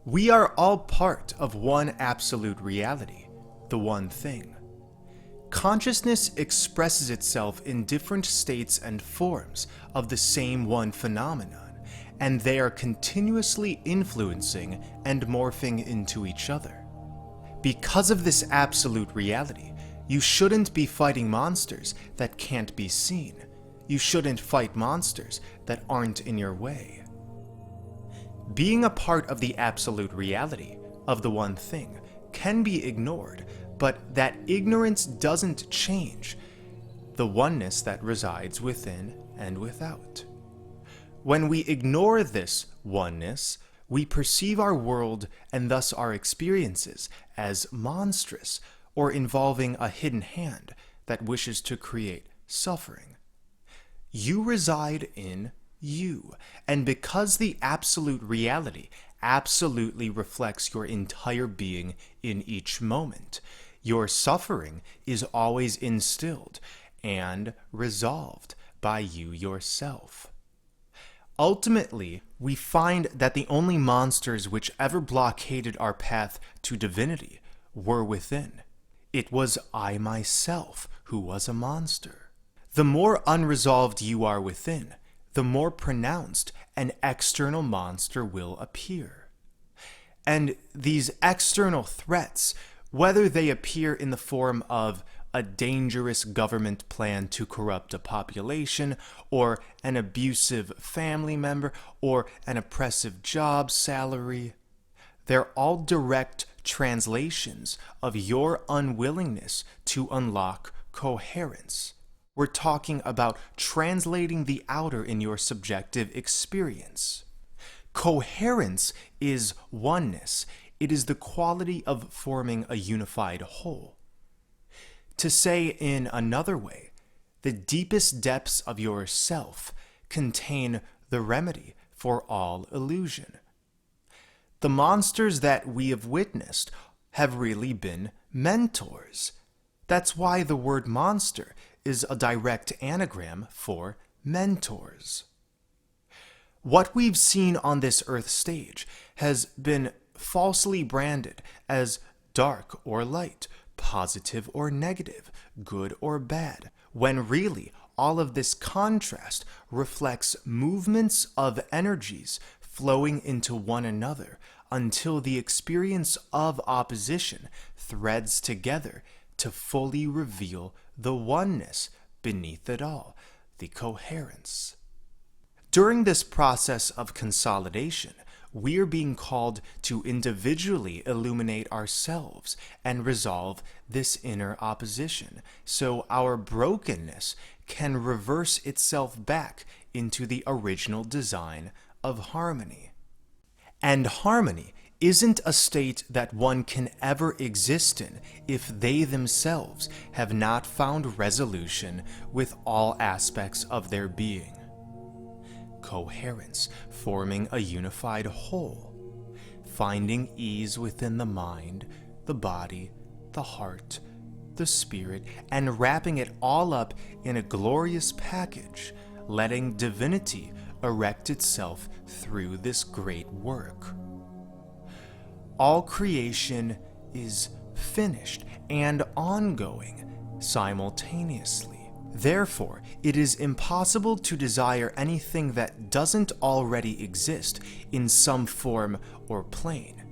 We are all part of one absolute reality, the one thing. Consciousness expresses itself in different states and forms of the same one phenomenon, and they are continuously influencing and morphing into each other. Because of this absolute reality, you shouldn't be fighting monsters that can't be seen. You shouldn't fight monsters that aren't in your way. Being a part of the absolute reality of the one thing can be ignored, but that ignorance doesn't change the oneness that resides within and without. When we ignore this oneness, we perceive our world and thus our experiences as monstrous or involving a hidden hand that wishes to create suffering. You reside in you, and because the absolute reality absolutely reflects your entire being in each moment, your suffering is always instilled and resolved by you yourself. Ultimately, we find that the only monsters which ever blockaded our path to divinity were within. It was I myself who was a monster. The more unresolved you are within, the more pronounced an external monster will appear. And these external threats, whether they appear in the form of a dangerous government plan to corrupt a population, or an abusive family member, or an oppressive job salary, they're all direct translations of your unwillingness to unlock coherence. We're talking about translating the outer in your subjective experience. Coherence is oneness. It is the quality of forming a unified whole. To say in another way, the deepest depths of yourself contain the remedy for all illusion. The monsters that we have witnessed have really been mentors. That's why the word monster is a direct anagram for mentors. What we've seen on this Earth stage has been falsely branded as dark or light, positive or negative, good or bad, when really all of this contrast reflects movements of energies flowing into one another until the experience of opposition threads together to fully reveal the oneness beneath it all, the coherence. During this process of consolidation, we're being called to individually illuminate ourselves and resolve this inner opposition, so our brokenness can reverse itself back into the original design of harmony. And harmony isn't a state that one can ever exist in if they themselves have not found resolution with all aspects of their being. Coherence, forming a unified whole, finding ease within the mind, the body, the heart, the spirit, and wrapping it all up in a glorious package, letting divinity erect itself through this great work. All creation is finished and ongoing simultaneously. Therefore, it is impossible to desire anything that doesn't already exist in some form or plane.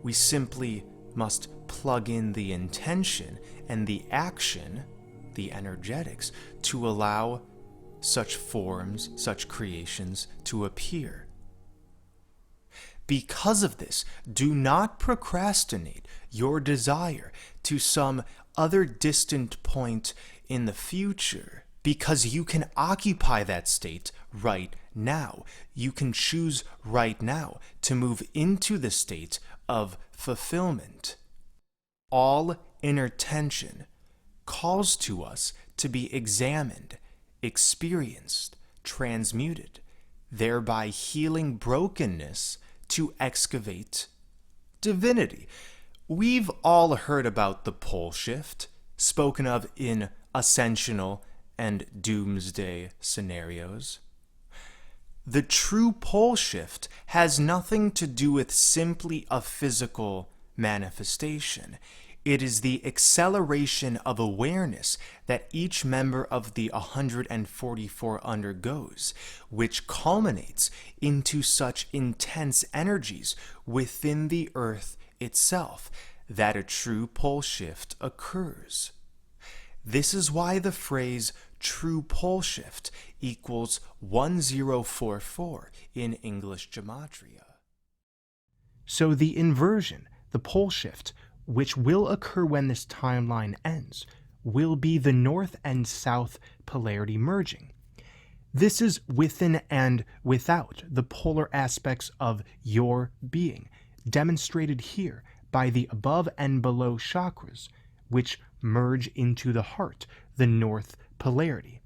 We simply must plug in the intention and the action, the energetics, to allow such forms, such creations to appear. Because of this, do not procrastinate your desire to some other distant point in the future, because you can occupy that state right now. You can choose right now to move into the state of fulfillment. All inner tension calls to us to be examined, experienced, transmuted, thereby healing brokenness to excavate divinity. We've all heard about the pole shift, spoken of in ascensional and doomsday scenarios. The true pole shift has nothing to do with simply a physical manifestation. It is the acceleration of awareness that each member of the 144 undergoes, which culminates into such intense energies within the earth itself that a true pole shift occurs. This is why the phrase true pole shift equals 1044 in English gematria. So the inversion, the pole shift, which will occur when this timeline ends, will be the north and south polarity merging. This is within and without the polar aspects of your being, demonstrated here by the above and below chakras, which merge into the heart, the north polarity.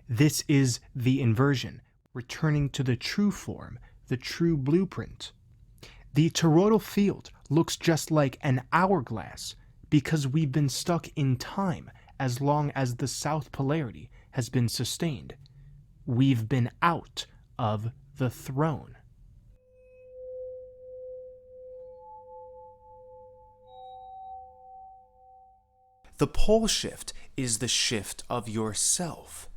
This is the inversion, returning to the true form, the true blueprint. The toroidal field looks just like an hourglass because we've been stuck in time as long as the south polarity has been sustained. We've been out of the throne. The pole shift is the shift of yourself,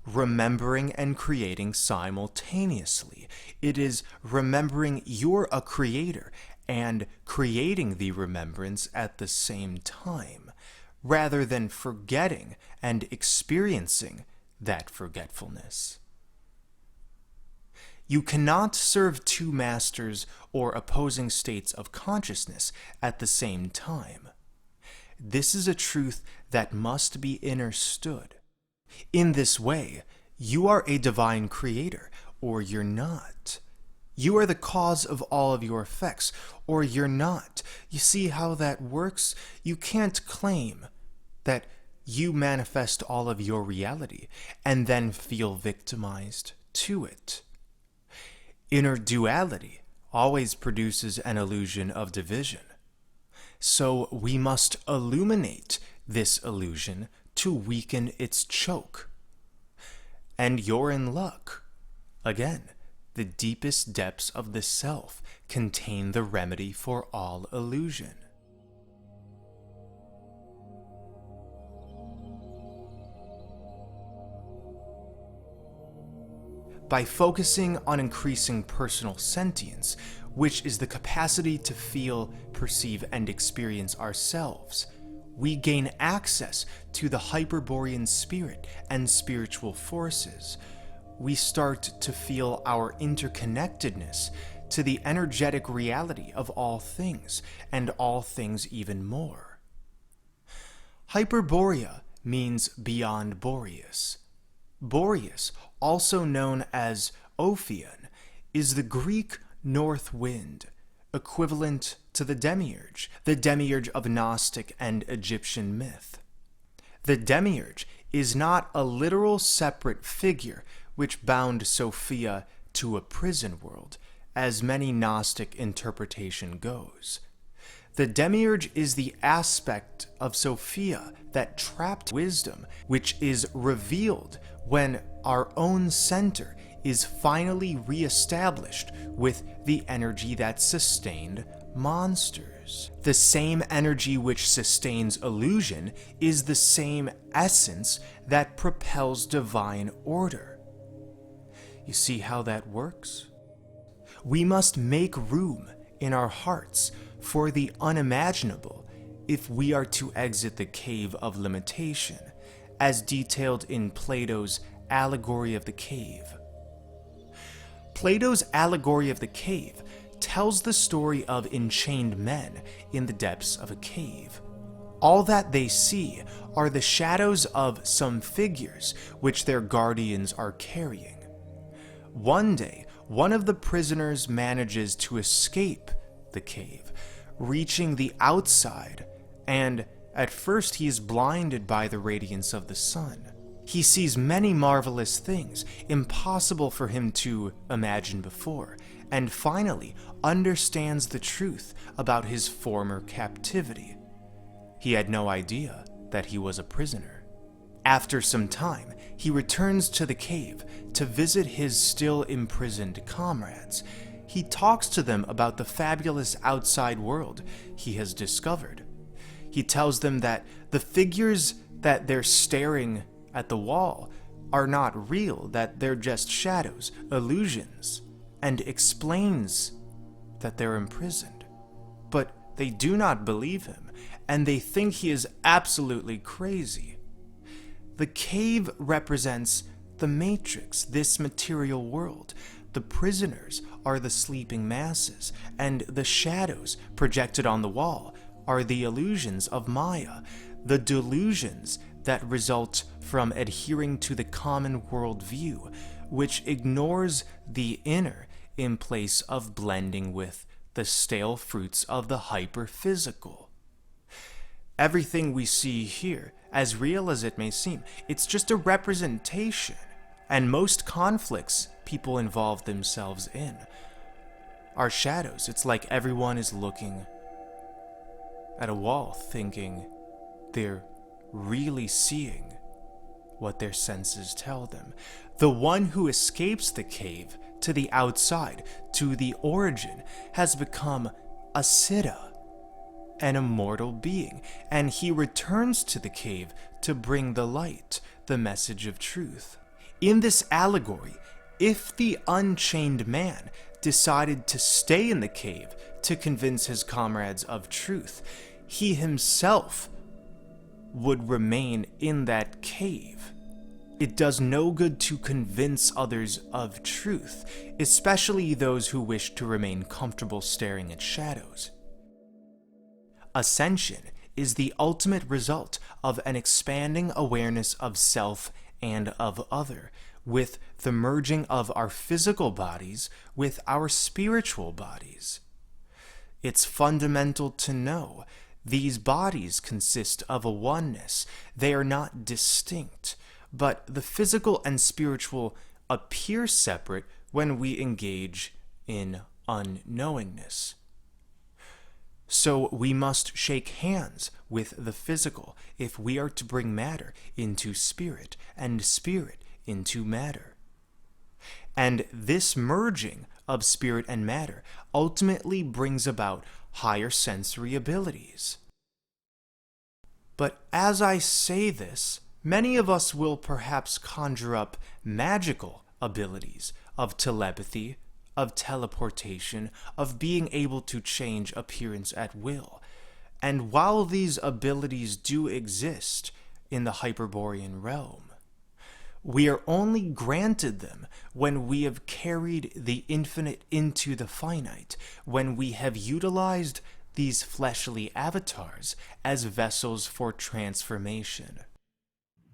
remembering and creating simultaneously. It is remembering you're a creator and creating the remembrance at the same time, rather than forgetting and experiencing that forgetfulness. You cannot serve two masters or opposing states of consciousness at the same time. This is a truth that must be understood. In this way, you are a divine creator, or you're not. You are the cause of all of your effects, or you're not. You see how that works? You can't claim that you manifest all of your reality and then feel victimized to it. Inner duality always produces an illusion of division. So we must illuminate this illusion to weaken its choke. And you're in luck. Again, the deepest depths of the self contain the remedy for all illusion. By focusing on increasing personal sentience, which is the capacity to feel, perceive, and experience ourselves, we gain access to the Hyperborean spirit and spiritual forces. We start to feel our interconnectedness to the energetic reality of all things, and all things even more. Hyperborea means beyond Boreas. Boreas, also known as Ophion, is the Greek north wind, equivalent to the demiurge of Gnostic and Egyptian myth. The demiurge is not a literal separate figure which bound Sophia to a prison world, as many Gnostic interpretation goes. The demiurge is the aspect of Sophia that trapped wisdom, which is revealed when our own center is finally re-established with the energy that sustained monsters. The same energy which sustains illusion is the same essence that propels divine order. You see how that works? We must make room in our hearts for the unimaginable if we are to exit the cave of limitation, as detailed in Plato's Allegory of the Cave. Plato's Allegory of the Cave tells the story of enchained men in the depths of a cave. All that they see are the shadows of some figures which their guardians are carrying. One day, one of the prisoners manages to escape the cave, reaching the outside, and at first he is blinded by the radiance of the sun. He sees many marvelous things, impossible for him to imagine before, and finally understands the truth about his former captivity. He had no idea that he was a prisoner. After some time, he returns to the cave to visit his still imprisoned comrades. He talks to them about the fabulous outside world he has discovered. He tells them that the figures that they're staring at the wall are not real, that they're just shadows, illusions, and explains that they're imprisoned. But they do not believe him, and they think he is absolutely crazy. The cave represents the Matrix, this material world. The prisoners are the sleeping masses, and the shadows projected on the wall are the illusions of Maya, the delusions that result from adhering to the common worldview, which ignores the inner in place of blending with the stale fruits of the hyperphysical. Everything we see here, as real as it may seem, it's just a representation, and most conflicts people involve themselves in are shadows. It's like everyone is looking at a wall thinking they're really seeing what their senses tell them. The one who escapes the cave to the outside, to the origin, has become a Siddha, an immortal being, and he returns to the cave to bring the light, the message of truth. In this allegory, if the unchained man decided to stay in the cave to convince his comrades of truth, he himself would remain in that cave. It does no good to convince others of truth, especially those who wish to remain comfortable staring at shadows. Ascension is the ultimate result of an expanding awareness of self and of other, with the merging of our physical bodies with our spiritual bodies. It's fundamental to know these bodies consist of a oneness. They are not distinct, but the physical and spiritual appear separate when we engage in unknowingness. So we must shake hands with the physical if we are to bring matter into spirit and spirit into matter. And this merging of spirit and matter ultimately brings about higher sensory abilities. But as I say this, many of us will perhaps conjure up magical abilities of telepathy, of teleportation, of being able to change appearance at will. And while these abilities do exist in the Hyperborean realm, we are only granted them when we have carried the infinite into the finite, when we have utilized these fleshly avatars as vessels for transformation.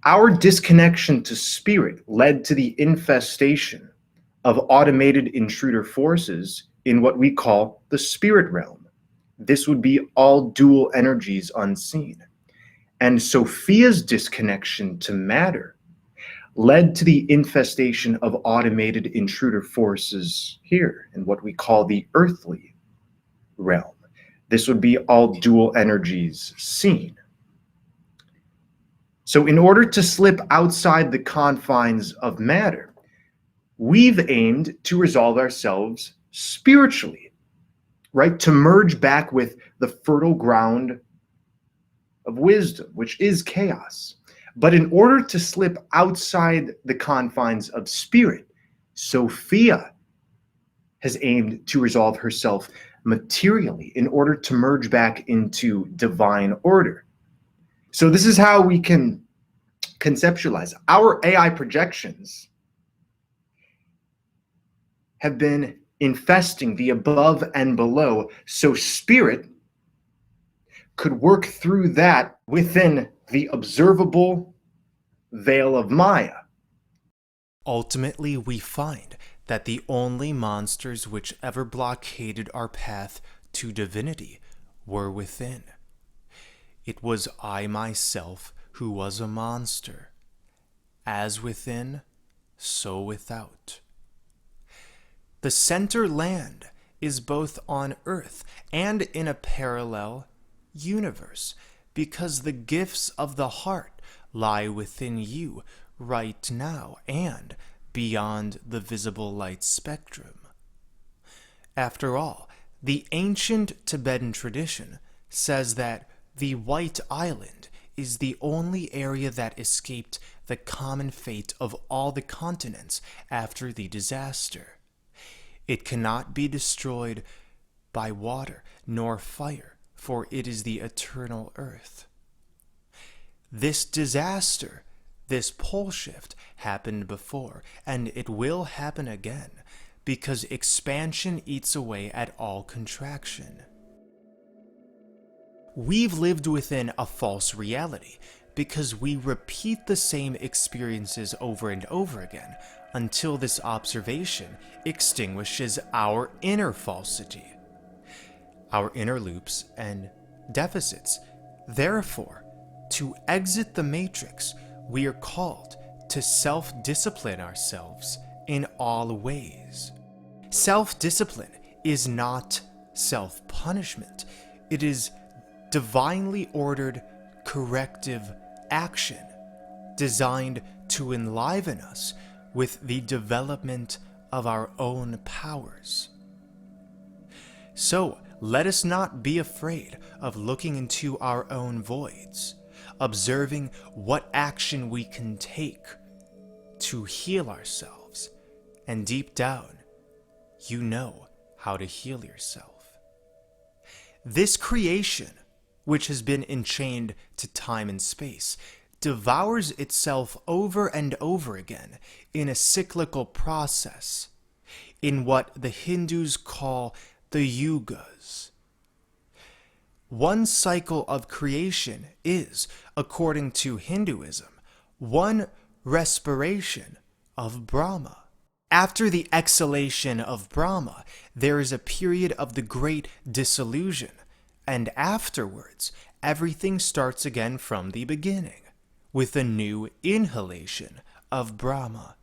Our disconnection to spirit led to the infestation of automated intruder forces in what we call the spirit realm. This would be all dual energies unseen. And Sophia's disconnection to matter led to the infestation of automated intruder forces here in what we call the earthly realm. This would be all dual energies seen. So in order to slip outside the confines of matter, we've aimed to resolve ourselves spiritually, right? To merge back with the fertile ground of wisdom, which is chaos. But in order to slip outside the confines of spirit, Sophia has aimed to resolve herself materially in order to merge back into divine order. So this is how we can conceptualize. Our AI projections have been infesting the above and below, so spirit could work through that within the observable veil of Maya. Ultimately, we find that the only monsters which ever blockaded our path to divinity were within. It was I myself who was a monster, as within, so without. The center land is both on Earth and in a parallel universe, because the gifts of the heart lie within you right now and beyond the visible light spectrum. After all, the ancient Tibetan tradition says that the White Island is the only area that escaped the common fate of all the continents after the disaster. It cannot be destroyed by water nor fire, for it is the eternal earth. This disaster, this pole shift, happened before, and it will happen again, because expansion eats away at all contraction. We've lived within a false reality because we repeat the same experiences over and over again until this observation extinguishes our inner falsity, our inner loops and deficits. Therefore, to exit the matrix, we are called to self-discipline ourselves in all ways. Self-discipline is not self-punishment. It is divinely ordered corrective action designed to enliven us with the development of our own powers. So, let us not be afraid of looking into our own voids, observing what action we can take to heal ourselves, and deep down, you know how to heal yourself. This creation, which has been enchained to time and space, devours itself over and over again in a cyclical process, in what the Hindus call the yugas. One cycle of creation is, according to Hinduism, one respiration of Brahma. After the exhalation of Brahma, there is a period of the great dissolution, and afterwards, everything starts again from the beginning, with a new inhalation of Brahma.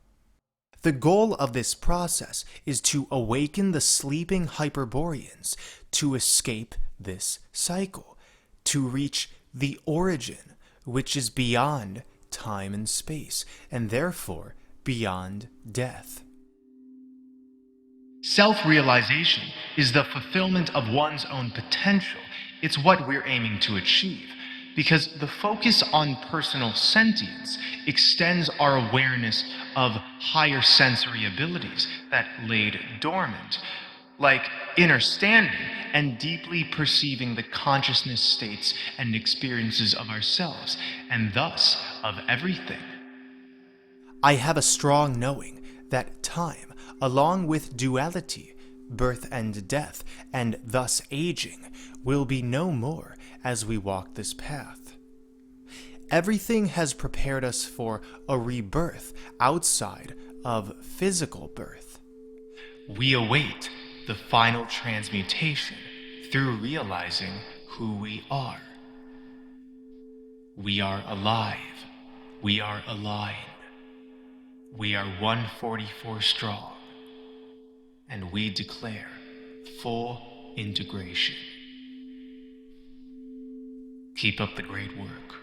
The goal of this process is to awaken the sleeping Hyperboreans to escape this cycle, to reach the origin, which is beyond time and space, and therefore beyond death. Self-realization is the fulfillment of one's own potential. It's what we're aiming to achieve, because the focus on personal sentience extends our awareness of higher sensory abilities that laid dormant, like understanding and deeply perceiving the consciousness states and experiences of ourselves, and thus of everything. I have a strong knowing that time, along with duality, birth and death, and thus aging, will be no more as we walk this path. Everything has prepared us for a rebirth outside of physical birth. We await the final transmutation through realizing who we are. We are alive. We are aligned. We are 144 strong. And we declare full integration. Keep up the great work.